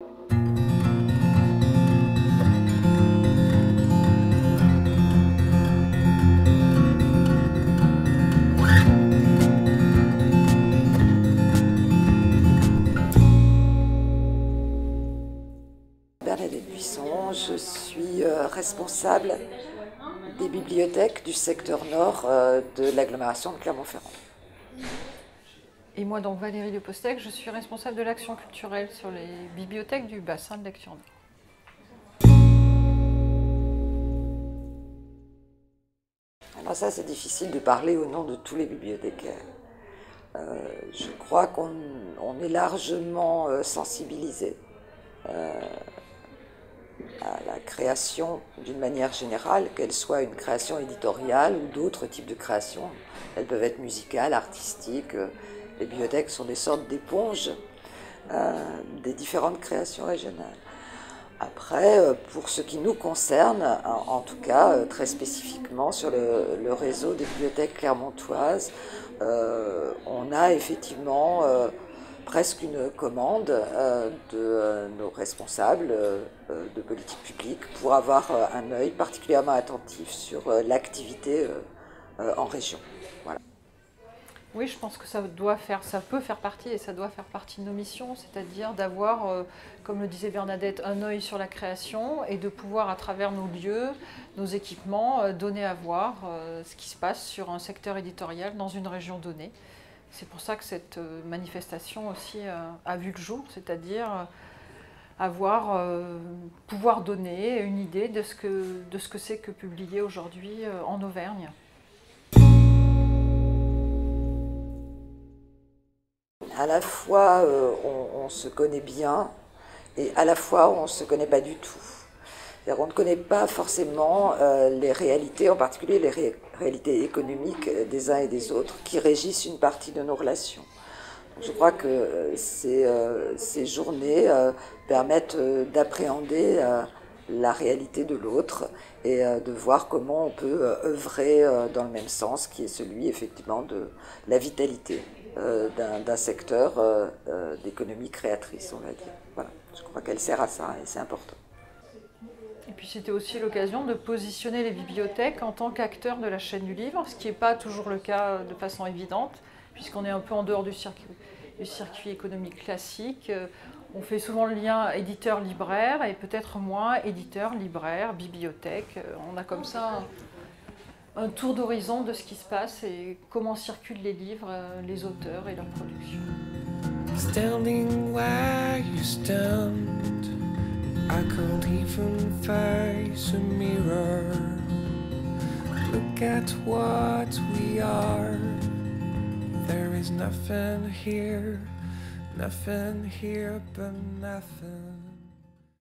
Bernadette Buisson, je suis responsable des bibliothèques du secteur nord de l'agglomération de Clermont-Ferrand. Et moi, donc Valérie Le Postec, je suis responsable de l'action culturelle sur les bibliothèques du bassin de lecture nord. Alors ça, c'est difficile de parler au nom de tous les bibliothécaires. Je crois qu'on est largement sensibilisé à la création d'une manière générale, qu'elle soit une création éditoriale ou d'autres types de créations. Elles peuvent être musicales, artistiques. Les bibliothèques sont des sortes d'éponges des différentes créations régionales. Après, pour ce qui nous concerne, en tout cas très spécifiquement sur le réseau des bibliothèques clermontoises, on a effectivement presque une commande de nos responsables de politique publique pour avoir un œil particulièrement attentif sur l'activité en région. Voilà. Oui, je pense que ça peut faire partie et ça doit faire partie de nos missions, c'est-à-dire d'avoir, comme le disait Bernadette, un œil sur la création et de pouvoir, à travers nos lieux, nos équipements, donner à voir ce qui se passe sur un secteur éditorial dans une région donnée. C'est pour ça que cette manifestation aussi a vu le jour, c'est-à-dire pouvoir donner une idée de ce que c'est que publier aujourd'hui en Auvergne. À la fois on se connaît bien et à la fois on ne se connaît pas du tout. On ne connaît pas forcément les réalités, en particulier les réalités économiques des uns et des autres qui régissent une partie de nos relations. Je crois que ces journées permettent d'appréhender la réalité de l'autre et de voir comment on peut œuvrer dans le même sens, qui est celui effectivement de la vitalité d'un secteur d'économie créatrice, on va dire. Voilà. Je crois qu'elle sert à ça et c'est important. Et puis c'était aussi l'occasion de positionner les bibliothèques en tant qu'acteurs de la chaîne du livre, ce qui n'est pas toujours le cas de façon évidente, puisqu'on est un peu en dehors du circuit économique classique. On fait souvent le lien éditeur-libraire et peut-être moins éditeur-libraire, bibliothèque. On a comme ça un tour d'horizon de ce qui se passe et comment circulent les livres, les auteurs et leur production. Standing where you stand, I can't even face a mirror. Look at what we are. There is nothing here but nothing.